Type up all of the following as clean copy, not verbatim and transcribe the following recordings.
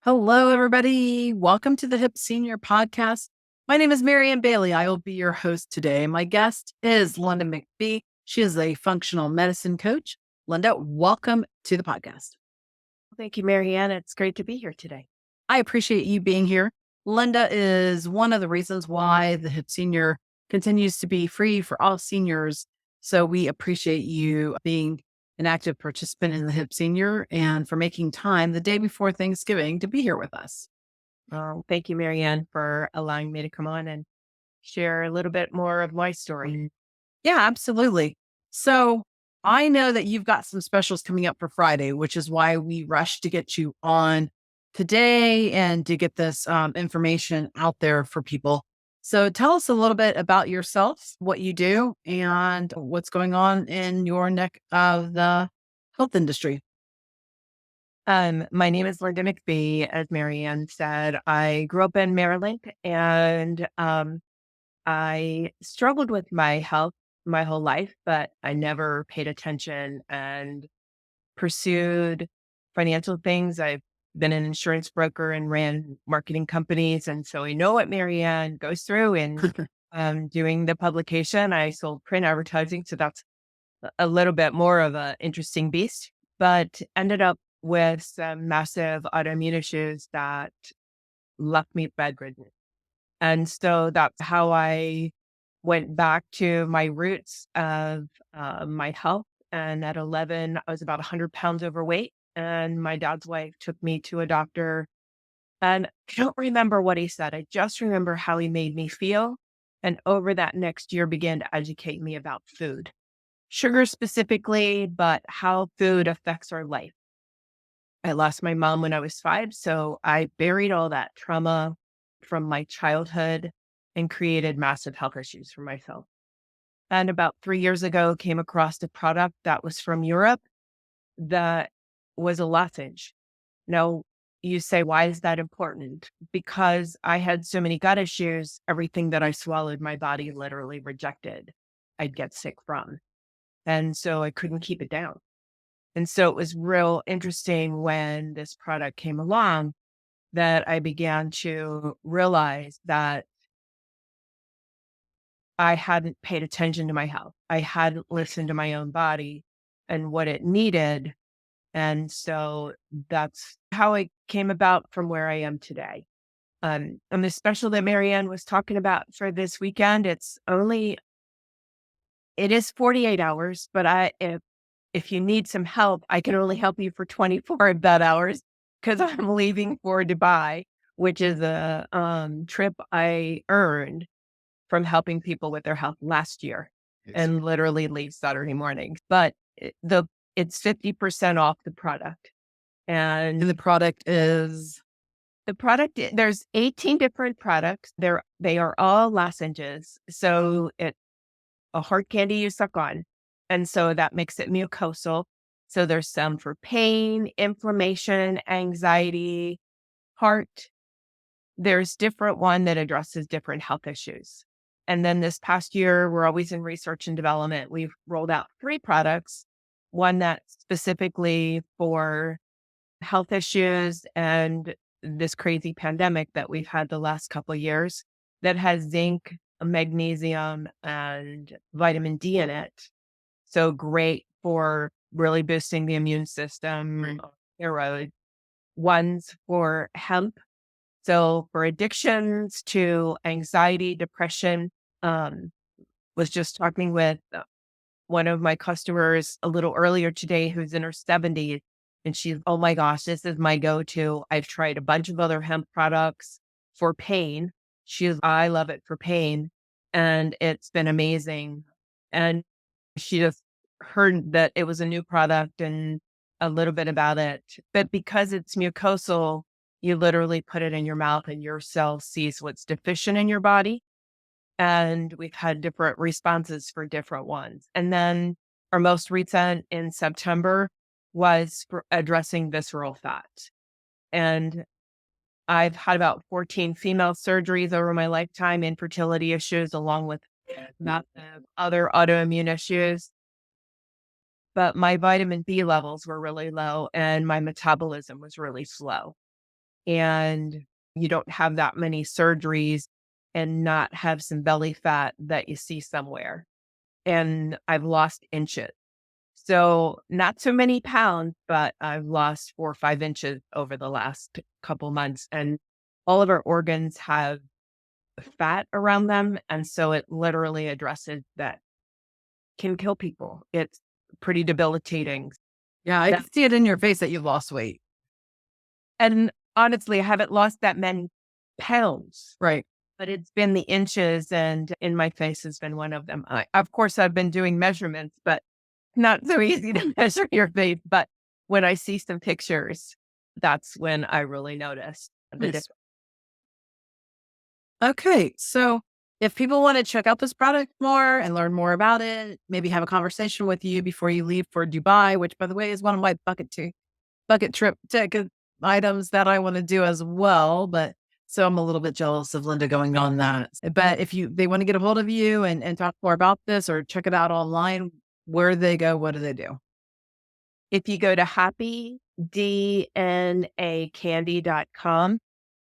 Hello, everybody. Welcome to the Hip Senior Podcast. My name is Marianne Bailey. I will be your host today. My guest is Linda McBee. She is a functional medicine coach. Linda, welcome to the podcast. Thank you, Marianne. It's great to be here today. I appreciate you being here. Linda is one of the reasons why the Hip Senior continues to be free for all seniors. So we appreciate you being an active participant in the Hip Senior and for making time the day before Thanksgiving to be here with us. Thank you, Marianne, for allowing me to come on and share a little bit more of my story. Yeah, absolutely. So I know that you've got some specials coming up for Friday, which is why we rushed to get you on today and to get this information out there for people. So tell us a little bit about yourself, what you do, and what's going on in your neck of the health industry. My name is Linda McBee. As Marianne said, I grew up in Maryland and I struggled with my health my whole life, but I never paid attention and pursued financial things. I've been an insurance broker and ran marketing companies. And so I know what Marianne goes through in doing the publication. I sold print advertising. So that's a little bit more of an interesting beast, but ended up with some massive autoimmune issues that left me bedridden. And so that's how I went back to my roots of my health. And at 11, I was about 100 pounds overweight. And my dad's wife took me to a doctor. And I don't remember what he said. I just remember how he made me feel. And over that next year, began to educate me about food, sugar specifically, but how food affects our life. I lost my mom when I was 5. So I buried all that trauma from my childhood and created massive health issues for myself. And about 3 years ago, came across a product that was from Europe that was a lozenge. Now, you say, why is that important? Because I had so many gut issues, everything that I swallowed, my body literally rejected. I'd get sick from. And so I couldn't keep it down. And so it was real interesting when this product came along that I began to realize that I hadn't paid attention to my health. I hadn't listened to my own body and what it needed. And so that's how I came about from where I am today. And the special that Marianne was talking about for this weekend, it is 48 hours, but if you need some help, I can only help you for 24 of that hours because I'm leaving for Dubai, which is a trip I earned from helping people with their health last year, and literally leave Saturday morning. But it's 50% off the product. And And the product is, there's 18 different products. They are all lozenges. So it's a hard candy you suck on. And so that makes it mucosal. So there's some for pain, inflammation, anxiety, heart. There's different one that addresses different health issues. And then this past year, we're always in research and development. We've rolled out 3 products, one that's specifically for health issues and this crazy pandemic that we've had the last couple of years that has zinc, magnesium, and vitamin D in it. So great for really boosting the immune system. Steroid. One's for hemp. So for addictions to anxiety, depression, um, was just talking with one of my customers a little earlier today who's in her 70s. And she's, oh my gosh, this is my go-to. I've tried a bunch of other hemp products for pain. I love it for pain. And it's been amazing. And she just heard that it was a new product and a little bit about it. But because it's mucosal, you literally put it in your mouth and your cell sees what's deficient in your body. And we've had different responses for different ones. And then our most recent in September was for addressing visceral fat. And I've had about 14 female surgeries over my lifetime, infertility issues, along with other autoimmune issues. But my vitamin B levels were really low and my metabolism was really slow. and you don't have that many surgeries and not have some belly fat that you see somewhere. And I've lost inches. So not so many pounds, but I've lost 4 or 5 inches over the last couple months. And all of our organs have fat around them. And so it literally addresses that can kill people. It's pretty debilitating. Yeah, I That, can see it in your face that you've lost weight. and honestly, I haven't lost that many pounds, Right. but it's been the inches, and in my face has been one of them. Of course, I've been doing measurements, but not so easy to measure your face. But when I see some pictures, that's when I really notice the Nice. difference. Okay. So if people want to check out this product more and learn more about it, maybe have a conversation with you before you leave for Dubai, which by the way is one of my bucket trip ticket items that I want to do as well. But so I'm a little bit jealous of Linda going on that. But if they want to get a hold of you and talk more about this or check it out online, where do they go? What do they do? If you go to happydnacandy.com,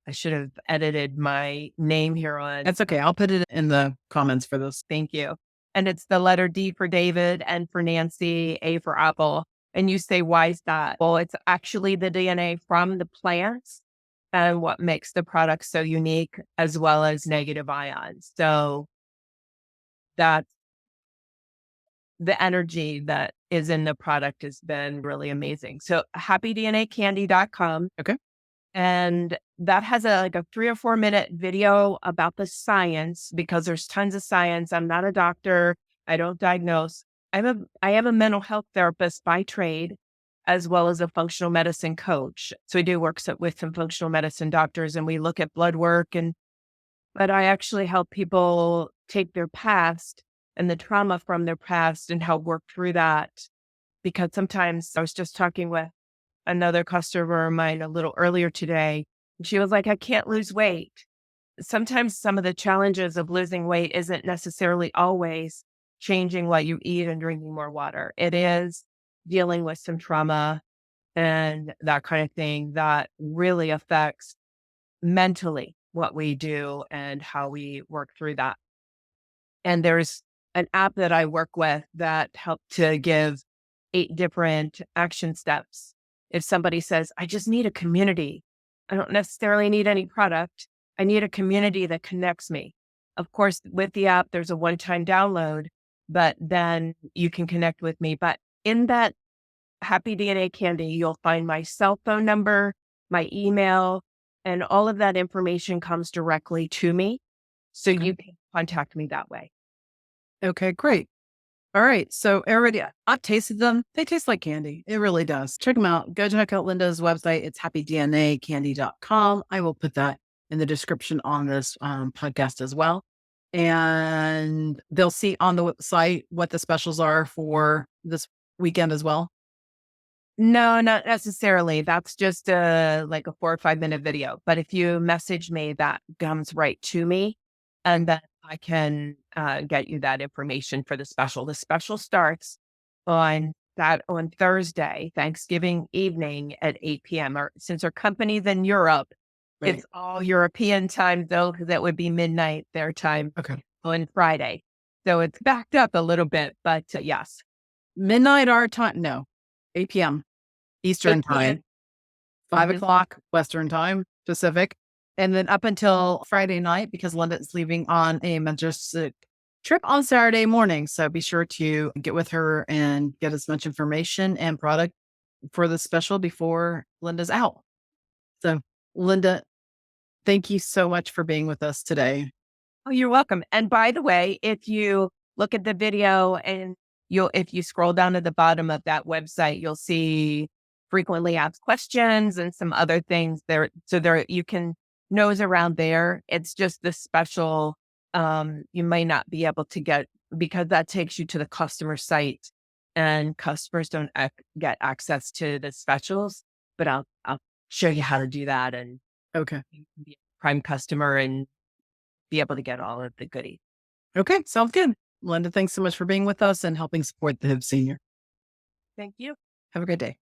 I should have edited my name here on. That's okay. I'll put it in the comments for this. Thank you. And it's the letter D for David, N for Nancy, A for Apple. And you say, why is that? Well, it's actually the DNA from the plants and what makes the product so unique, as well as negative ions. So that's the energy that is in the product has been really amazing. So happydnacandy.com. Okay. And that has like a 3 or 4 minute video about the science, because there's tons of science. I'm not a doctor. I don't diagnose. I am a mental health therapist by trade, as well as a functional medicine coach. So I do work with some functional medicine doctors, and we look at blood work, but I actually help people take their past and the trauma from their past and help work through that. Because sometimes I was just talking with another customer of mine a little earlier today, and she was like, I can't lose weight. Sometimes some of the challenges of losing weight isn't necessarily always changing what you eat and drinking more water. It is dealing with some trauma and that kind of thing that really affects mentally what we do and how we work through that. And there's an app that I work with that helped to give 8 different action steps. If somebody says, I just need a community, I don't necessarily need any product. I need a community that connects me. Of course, with the app, there's a one-time download, but then you can connect with me. But in that Happy DNA Candy, you'll find my cell phone number, my email, and all of that information comes directly to me. So you can contact me that way. Okay, great. All right. So already I've tasted them. They taste like candy. It really does. Check them out. Go check out Linda's website. It's happydnacandy.com. I will put that in the description on this podcast as well. And they'll see on the website what the specials are for this weekend as well. No, not necessarily. That's just like a 4 or 5 minute video. But if you message me, that comes right to me, and then I can get you that information for the special. The special starts on Thursday, Thanksgiving evening at 8 p.m. Or since our company's in Europe, Right. it's all European time though, because that would be midnight their time Okay. on Friday. So it's backed up a little bit, but yes. Midnight our time. No, 8 p.m. Eastern 8 p.m. time, 5 Mhm. o'clock Western time, Pacific. And then up until Friday night, because Linda is leaving on a majestic trip on Saturday morning. So be sure to get with her and get as much information and product for the special before Linda's out. So, Linda, thank you so much for being with us today. Oh, you're welcome. And by the way, if you look at the video and if you scroll down to the bottom of that website, you'll see frequently asked questions and some other things there. So there you can nose around there. It's just the special, you may not be able to get, because that takes you to the customer site, and customers don't get access to the specials, but I'll show you how to do that, and Okay. you can be a prime customer and be able to get all of the goodies. Okay. Sounds good. Linda, thanks so much for being with us and helping support the Hib Senior. Thank you. Have a great day.